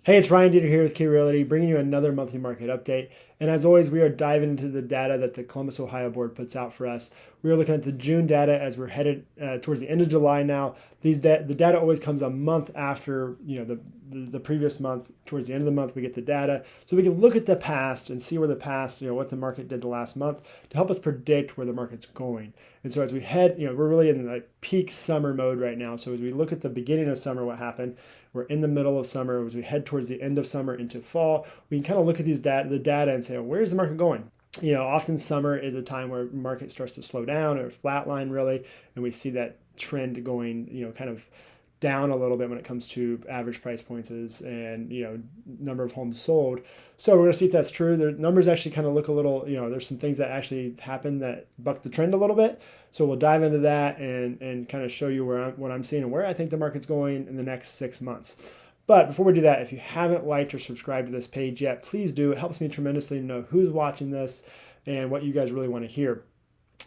Hey, it's Ryan Deeter here with Key Realty, bringing you another monthly market update. And as always, we are diving into the data that the Columbus, Ohio board puts out for us. We are looking at the June data as we're headed towards the end of July now. The data always comes a month after the previous month. Towards the end of the month, we get the data, so we can look at the past and see where the past what the market did the last month to help us predict where the market's going. And so as we head, we're really in like peak summer mode right now. So as we look at the beginning of summer, what happened? We're in the middle of summer. As we head towards the end of summer into fall, we can kind of look at the data and say, well, where's the market going? Often summer is a time where market starts to slow down or flatline really, and we see that trend going, kind of down a little bit when it comes to average price points and number of homes sold. So we're going to see if that's true. The numbers actually kind of look a little, there's some things that actually happen that buck the trend a little bit. So we'll dive into that and kind of show you what I'm seeing and where I think the market's going in the next 6 months. But before we do that, if you haven't liked or subscribed to this page yet, please do. It helps me tremendously to know who's watching this and what you guys really want to hear.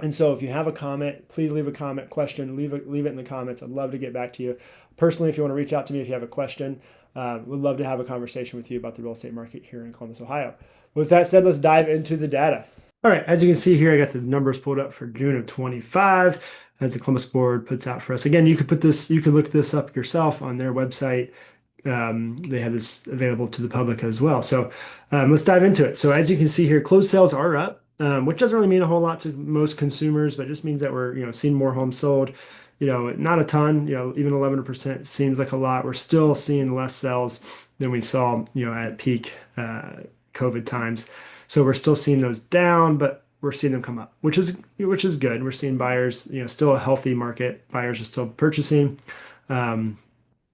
And so if you have a comment, please leave a comment, question, leave it in the comments. I'd love to get back to you. Personally, if you want to reach out to me if you have a question, would love to have a conversation with you about the real estate market here in Columbus, Ohio. With that said, let's dive into the data. All right, as you can see here, I got the numbers pulled up for June of 25 as the Columbus board puts out for us. Again, you could look this up yourself on their website. They have this available to the public as well. So let's dive into it. So as you can see here, closed sales are up, which doesn't really mean a whole lot to most consumers, but it just means that we're seeing more homes sold. Not a ton. Even 11% seems like a lot. We're still seeing less sales than we saw at peak COVID times. So we're still seeing those down, but we're seeing them come up, which is good. We're seeing buyers, still a healthy market. Buyers are still purchasing. Um,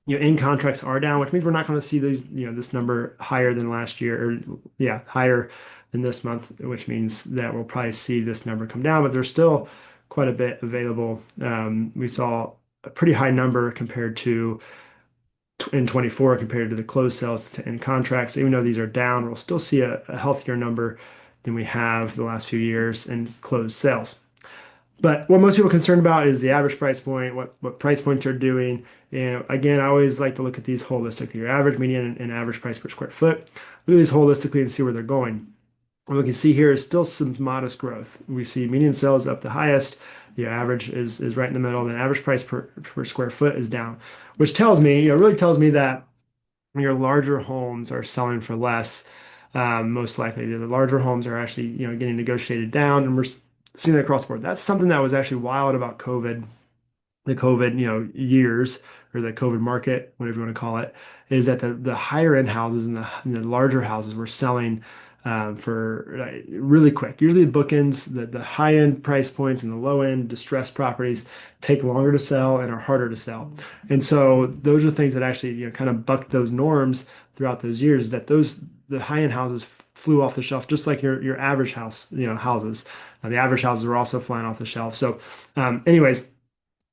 in contracts are down, which means we're not going to see these, this number higher than last year, or yeah, higher than this month, which means that we'll probably see this number come down, but there's still quite a bit available. We saw a pretty high number compared to in 24 compared to the closed sales in contracts. Even though these are down, we'll still see a healthier number than we have the last few years in closed sales. But what most people are concerned about is the average price point, what price points are doing. And again, I always like to look at these holistically, your average, median, and average price per square foot. Look at these holistically and see where they're going. What we can see here is still some modest growth. We see median sales up the highest. The average is right in the middle. And the average price per square foot is down, which tells me, really tells me that your larger homes are selling for less. Most likely, the larger homes are actually, getting negotiated down, and we're seeing that across the board. That's something that was actually wild about COVID, the COVID, years, or the COVID market, whatever you want to call it, is that the higher end houses and the larger houses were selling for really quick. Usually the bookends, the high end price points and the low end distressed properties take longer to sell and are harder to sell. And so those are things that actually kind of bucked those norms throughout those years. That the high end houses flew off the shelf, just like your average house, houses. The average houses were also flying off the shelf. So, anyways,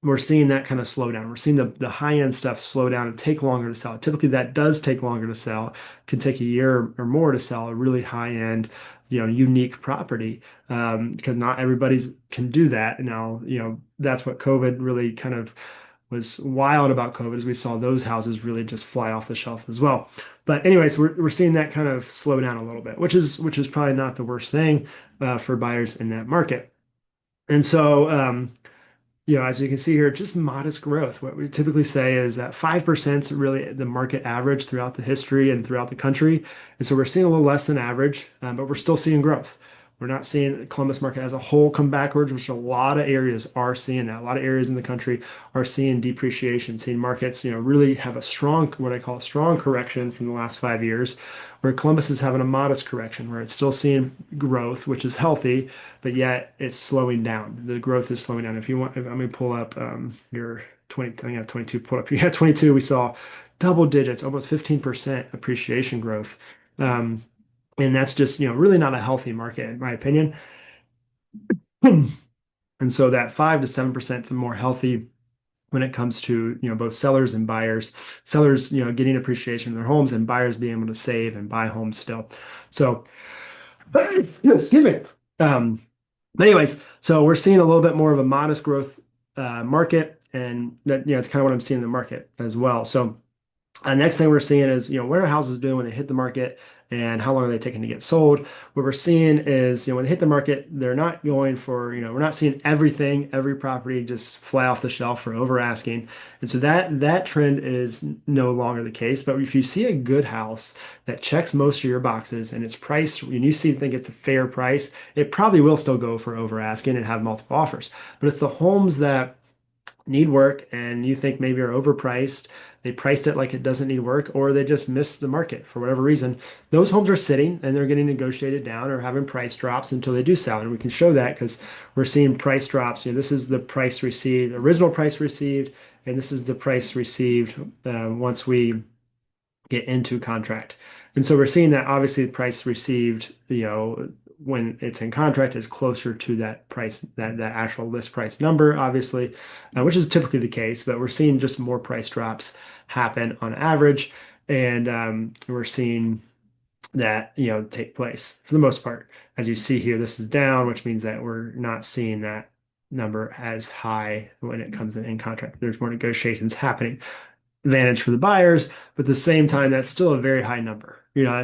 we're seeing that kind of slow down. We're seeing the high end stuff slow down and take longer to sell. Typically, that does take longer to sell. It can take a year or more to sell a really high end, unique property, because not everybody's can do that. Now, that's what COVID really kind of was wild about COVID, is we saw those houses really just fly off the shelf as well. But anyways, we're seeing that kind of slow down a little bit, which is probably not the worst thing for buyers in that market. And so, as you can see here, just modest growth. What we typically say is that 5% is really the market average throughout the history and throughout the country. And so we're seeing a little less than average, but we're still seeing growth. We're not seeing the Columbus market as a whole come backwards, which a lot of areas are seeing that. A lot of areas in the country are seeing depreciation, seeing markets, really have a strong, what I call a strong correction from the last 5 years, where Columbus is having a modest correction, where it's still seeing growth, which is healthy, but yet it's slowing down. The growth is slowing down. If you want, let me pull up your 20, I think I have 22 pull up. Yeah, 22, we saw double digits, almost 15% appreciation growth. And that's just, really not a healthy market, in my opinion. And so that 5 to 7% is more healthy when it comes to, both sellers and buyers. Sellers, getting appreciation in their homes, and buyers being able to save and buy homes still. So, excuse me. But anyways, so we're seeing a little bit more of a modest growth market, and that, it's kind of what I'm seeing in the market as well. So Next thing we're seeing is, what are houses doing when they hit the market and how long are they taking to get sold? What we're seeing is, when they hit the market, they're not going for, we're not seeing every property just fly off the shelf for over asking. And so that trend is no longer the case. But if you see a good house that checks most of your boxes and it's priced, and you think it's a fair price, it probably will still go for over asking and have multiple offers. But it's the homes that need work and you think maybe are overpriced. They priced it like it doesn't need work, or they just missed the market for whatever reason. Those homes are sitting and they're getting negotiated down or having price drops until they do sell. And we can show that because we're seeing price drops. This is the price received, original price received, and this is the price received once we get into contract. And so we're seeing that obviously the price received, when it's in contract is closer to that price, that actual list price number, obviously, which is typically the case, but we're seeing just more price drops happen on average. And we're seeing that, take place for the most part. As you see here, this is down, which means that we're not seeing that number as high when it comes in contract. There's more negotiations happening, advantage for the buyers, but at the same time, that's still a very high number.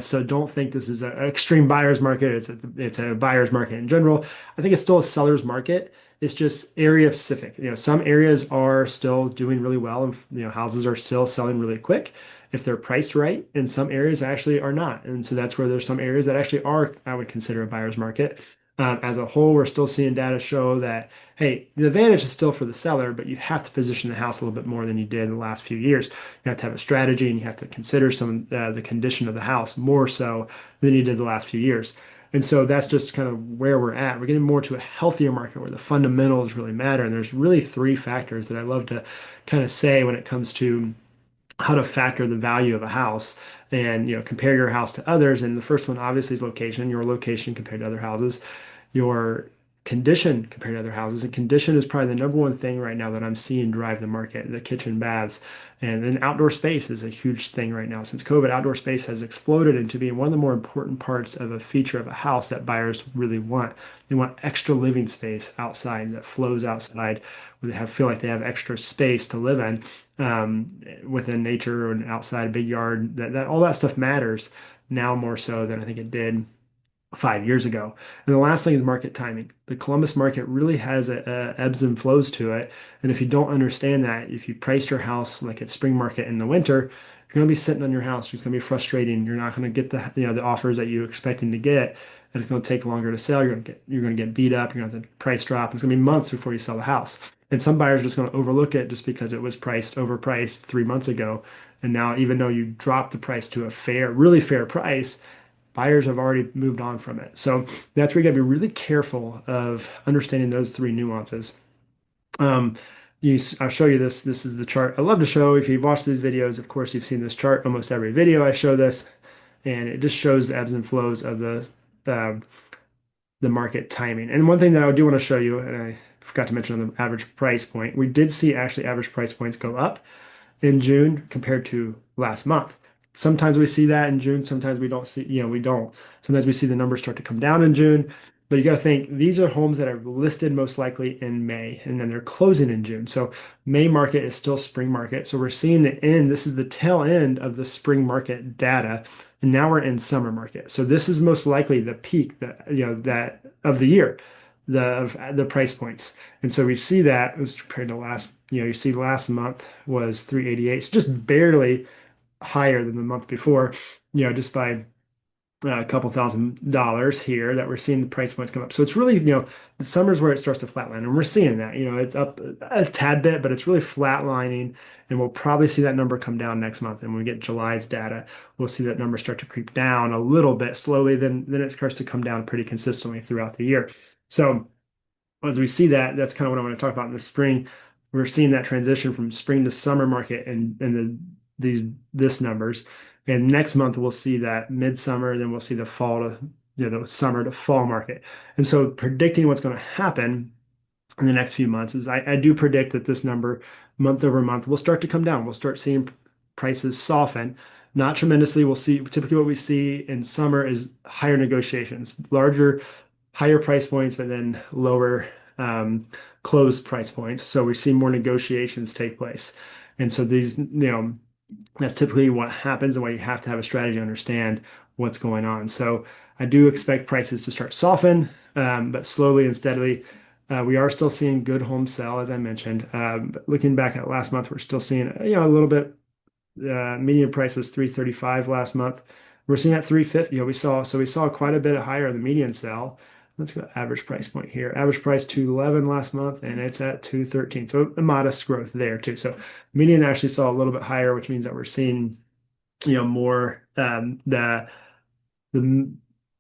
So don't think this is an extreme buyer's market. It's a buyer's market in general. I think it's still a seller's market. It's just area specific. Some areas are still doing really well, and houses are still selling really quick if they're priced right, and some areas actually are not. And so that's where there's some areas that actually are, I would consider a buyer's market. As a whole, we're still seeing data show that, hey, the advantage is still for the seller, but you have to position the house a little bit more than you did in the last few years. You have to have a strategy and you have to consider the condition of the house more so than you did the last few years. And so that's just kind of where we're at. We're getting more to a healthier market where the fundamentals really matter. And there's really three factors that I love to kind of say when it comes to how to factor the value of a house and compare your house to others. And the first one obviously is location, your location compared to other houses, your condition compared to other houses. And condition is probably the number one thing right now that I'm seeing drive the market, the kitchen, baths. And then outdoor space is a huge thing right now. Since COVID, outdoor space has exploded into being one of the more important parts of a feature of a house that buyers really want. They want extra living space outside that flows outside, where they feel like they have extra space to live in, within nature and outside a big yard. That all that stuff matters now more so than I think it did 5 years ago. And the last thing is market timing. The Columbus market really has a ebbs and flows to it. And if you don't understand that, if you priced your house like at spring market in the winter, you're going to be sitting on your house. It's going to be frustrating. You're not going to get the offers that you're expecting to get. And it's going to take longer to sell. You're going to get beat up. You're going to have the price drop. It's going to be months before you sell the house. And some buyers are just going to overlook it just because it was overpriced 3 months ago. And now, even though you dropped the price to a really fair price, buyers have already moved on from it. So that's where you got to be really careful of understanding those three nuances. Um, I'll show you this. This is the chart I love to show. If you've watched these videos, of course, you've seen this chart. Almost every video I show this, and it just shows the ebbs and flows of uh, the market timing. And one thing that I do want to show you, and I forgot to mention on the average price point, we did see actually average price points go up in June compared to last month. Sometimes we see that in June, sometimes we don't see, we don't. Sometimes we see the numbers start to come down in June, but you got to think these are homes that are listed most likely in May and then they're closing in June. So May market is still spring market. So we're seeing the end, this is the tail end of the spring market data. And now we're in summer market. So this is most likely the peak that of the year, the price points. And so we see that it was compared to last, you see last month was 388, so just barely higher than the month before, just by a couple $1,000 here that we're seeing the price points come up. So it's really, the summer's where it starts to flatline, and we're seeing that, it's up a tad bit, but it's really flatlining, and we'll probably see that number come down next month. And when we get July's data, we'll see that number start to creep down a little bit slowly, then it starts to come down pretty consistently throughout the year. So as we see that, that's kind of what I want to talk about in the spring. We're seeing that transition from spring to summer market and this numbers. And next month we'll see that midsummer, then we'll see the fall to the summer to fall market. And so predicting what's going to happen in the next few months is I do predict that this number month over month will start to come down. We'll start seeing prices soften, not tremendously. We'll see typically what we see in summer is higher negotiations, larger, higher price points, but then lower closed price points. So we see more negotiations take place. And so these, That's typically what happens and why you have to have a strategy to understand what's going on. So I do expect prices to start soften, but slowly and steadily. We are still seeing good home sell, as I mentioned. But looking back at last month, we're still seeing, a little bit. Median price was 335 last month. We're seeing at 350. We saw quite a bit higher in the median sell. Let's go average price point here. Average price 211 last month, and it's at 213. So a modest growth there too. So median actually saw a little bit higher, which means that we're seeing, more the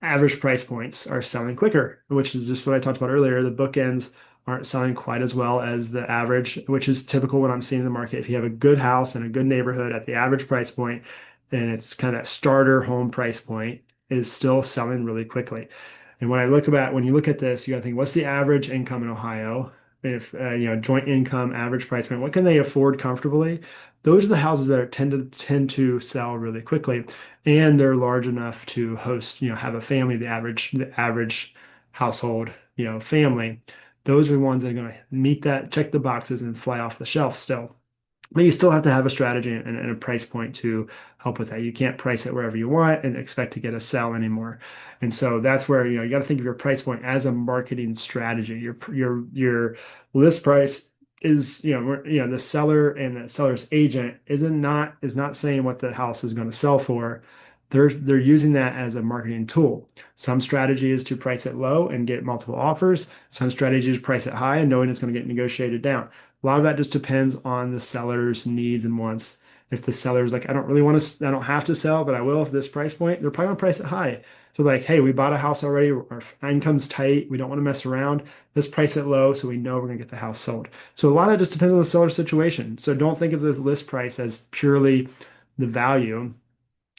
average price points are selling quicker, which is just what I talked about earlier. The bookends aren't selling quite as well as the average, which is typical what I'm seeing in the market. If you have a good house and a good neighborhood at the average price point, and it's kind of that starter home price point, is still selling really quickly. And when you look at this, you got to think, what's the average income in Ohio? If joint income, average price point, what can they afford comfortably? Those are the houses that tend to sell really quickly, and they're large enough to host, have a family, the average household, family. Those are the ones that are going to meet that, check the boxes, and fly off the shelf still. But you still have to have a strategy and a price point to help with that. You can't price it wherever you want and expect to get a sell anymore. And so that's where, you got to think of your price point as a marketing strategy. Your list price is, the seller and the seller's agent is not saying what the house is going to sell for. They're using that as a marketing tool. Some strategy is to price it low and get multiple offers. Some strategy is price it high and knowing it's going to get negotiated down. A lot of that just depends on the seller's needs and wants. If the seller's like, I don't have to sell, but I will at this price point, they're probably gonna price it high. So like, hey, we bought a house already, our income's tight, we don't want to mess around. Let's price it low so we know we're gonna get the house sold. So a lot of it just depends on the seller's situation. So don't think of the list price as purely the value.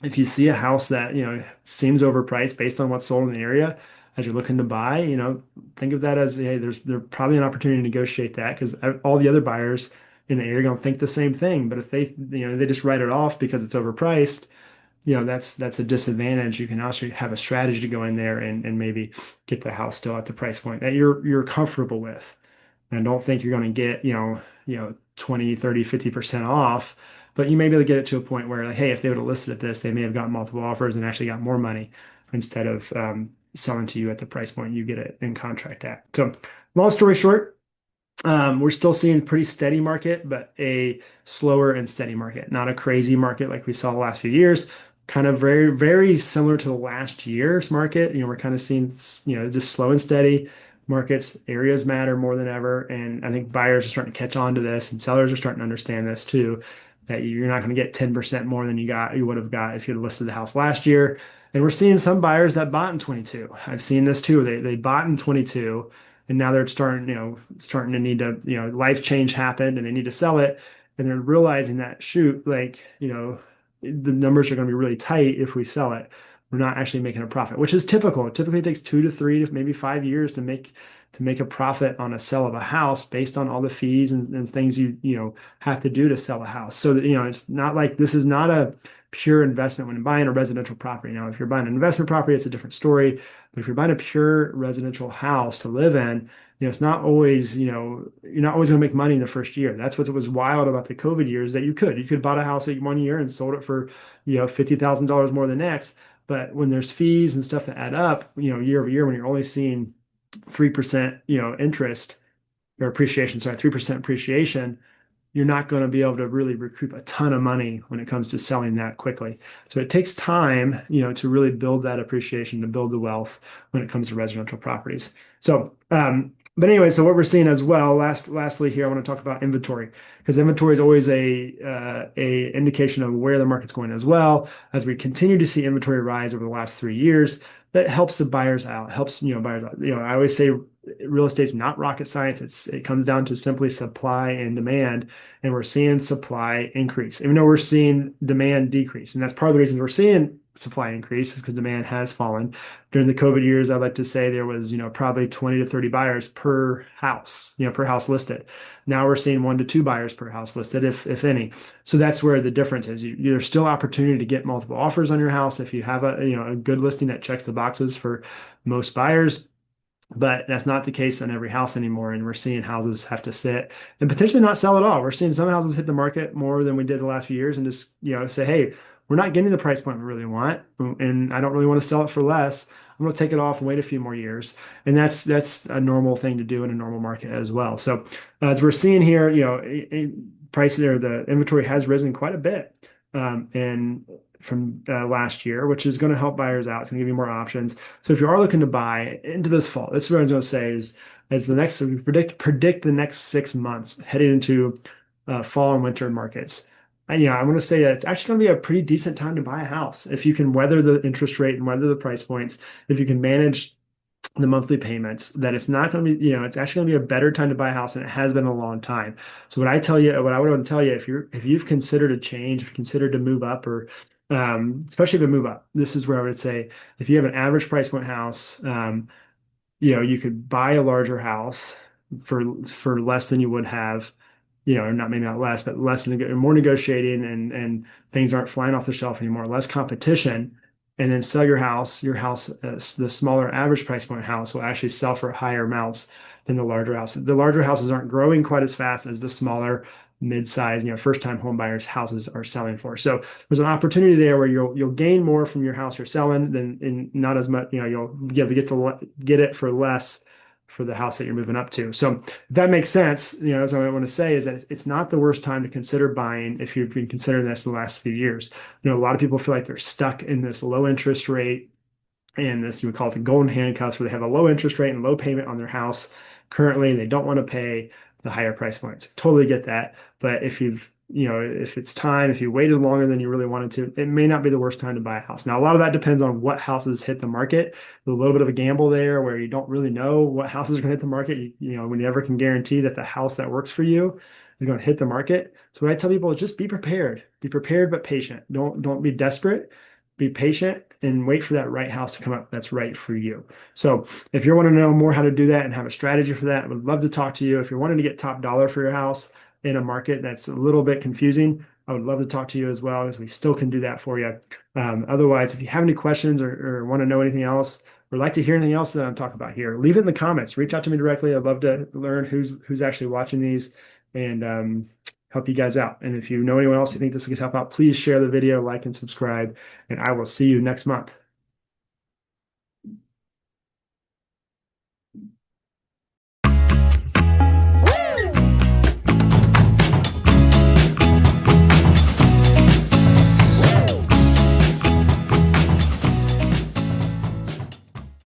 If you see a house that, seems overpriced based on what's sold in the area as you're looking to buy, think of that as, hey, there's probably an opportunity to negotiate that because all the other buyers in the area are going to think the same thing. But if they just write it off because it's overpriced, that's a disadvantage. You can also have a strategy to go in there and maybe get the house still at the price point that you're comfortable with. And don't think you're going to get, 20, 30, 50% off, but you may be able to get it to a point where like, hey, if they would have listed at this, they may have gotten multiple offers and actually got more money instead of selling to you at the price point you get it in contract at. So long story short, we're still seeing pretty steady market, but a slower and steady market, not a crazy market like we saw the last few years. Kind of very, very similar to the last year's market. We're kind of seeing, just slow and steady markets. Areas matter more than ever, and I think buyers are starting to catch on to this, and sellers are starting to understand this too. That you're not going to get 10% more than you would have got if you'd listed the house last year. And we're seeing some buyers that bought in 22. I've seen this too. They bought in 22 and now they're starting to need to, life change happened and they need to sell it. And they're realizing that, shoot, like, the numbers are going to be really tight if we sell it. We're not actually making a profit, which is typical. It typically takes 2 to 3 to maybe 5 years to make a profit on a sell of a house based on all the fees and things you have to do to sell a house. So that, it's not like this is not a pure investment when buying a residential property. Now, if you're buying an investment property, it's a different story. But if you're buying a pure residential house to live in, it's not always, you're not always going to make money in the first year. That's what was wild about the COVID years that you could buy a house at 1 year and sold it for, $50,000 more the next. But when there's fees and stuff that add up, year over year, when you're only seeing 3%, interest or appreciation, sorry, 3% appreciation, you're not going to be able to really recoup a ton of money when it comes to selling that quickly. So it takes time, to really build that appreciation, to build the wealth when it comes to residential properties. So, but anyway, so what we're seeing as well, lastly here, I want to talk about inventory because inventory is always a indication of where the market's going as well. As we continue to see inventory rise over the last 3 years, that helps the buyers out, helps, buyers out. I always say real estate's not rocket science. It comes down to simply supply and demand, and we're seeing supply increase, even though we're seeing demand decrease. And that's part of the reasons we're seeing supply increase is because demand has fallen. During the COVID years, I'd like to say there was, probably 20 to 30 buyers per house, per house listed. Now we're seeing 1 to 2 buyers per house listed, if any. So that's where the difference is. There's still opportunity to get multiple offers on your house if you have a good listing that checks the boxes for most buyers. But that's not the case on every house anymore. And we're seeing houses have to sit and potentially not sell at all. We're seeing some houses hit the market more than we did the last few years and just, say, hey, we're not getting the price point we really want. And I don't really want to sell it for less. I'm going to take it off and wait a few more years. And that's a normal thing to do in a normal market as well. So as we're seeing here, prices or the inventory has risen quite a bit. And from last year, which is going to help buyers out. It's going to give you more options. So if you are looking to buy into this fall, this is what I was going to say is as the next, so we predict the next 6 months heading into fall and winter markets. And, I'm going to say that it's actually going to be a pretty decent time to buy a house if you can weather the interest rate and weather the price points. If you can manage the monthly payments, that it's not going to be, it's actually going to be a better time to buy a house than it has been in a long time. So what I would want to tell you, if you've considered a change, if you considered to move up or especially if you move up, this is where I would say if you have an average price point house, you could buy a larger house for less than you would have, not maybe not less, but less than more negotiating and things aren't flying off the shelf anymore, less competition, and then sell your house. Your house, the smaller average price point house, will actually sell for higher amounts than the larger house. The larger houses aren't growing quite as fast as the smaller mid-size, first-time home buyers houses are selling for. So there's an opportunity there where you'll gain more from your house you're selling than in not as much, you'll be able to get it for less for the house that you're moving up to. So if that makes sense, what I want to say is that it's not the worst time to consider buying if you've been considering this the last few years. A lot of people feel like they're stuck in this low interest rate and this, you would call it the golden handcuffs, where they have a low interest rate and low payment on their house currently, and they don't want to pay the higher price points. Totally get that. But if it's time, if you waited longer than you really wanted to, it may not be the worst time to buy a house. Now, a lot of that depends on what houses hit the market. There's a little bit of a gamble there where you don't really know what houses are going to hit the market. We never can guarantee that the house that works for you is going to hit the market. So what I tell people is just be prepared. Be prepared but patient. Don't be desperate. Be patient and wait for that right house to come up that's right for you. So if you want to know more how to do that and have a strategy for that, I would love to talk to you. If you're wanting to get top dollar for your house in a market that's a little bit confusing, I would love to talk to you as well, as we still can do that for you. Otherwise, if you have any questions or want to know anything else or like to hear anything else that I'm talking about here, leave it in the comments. Reach out to me directly. I'd love to learn who's actually watching these and help you guys out. And if you know anyone else you think this could help out, please share the video, like and subscribe, and I will see you next month.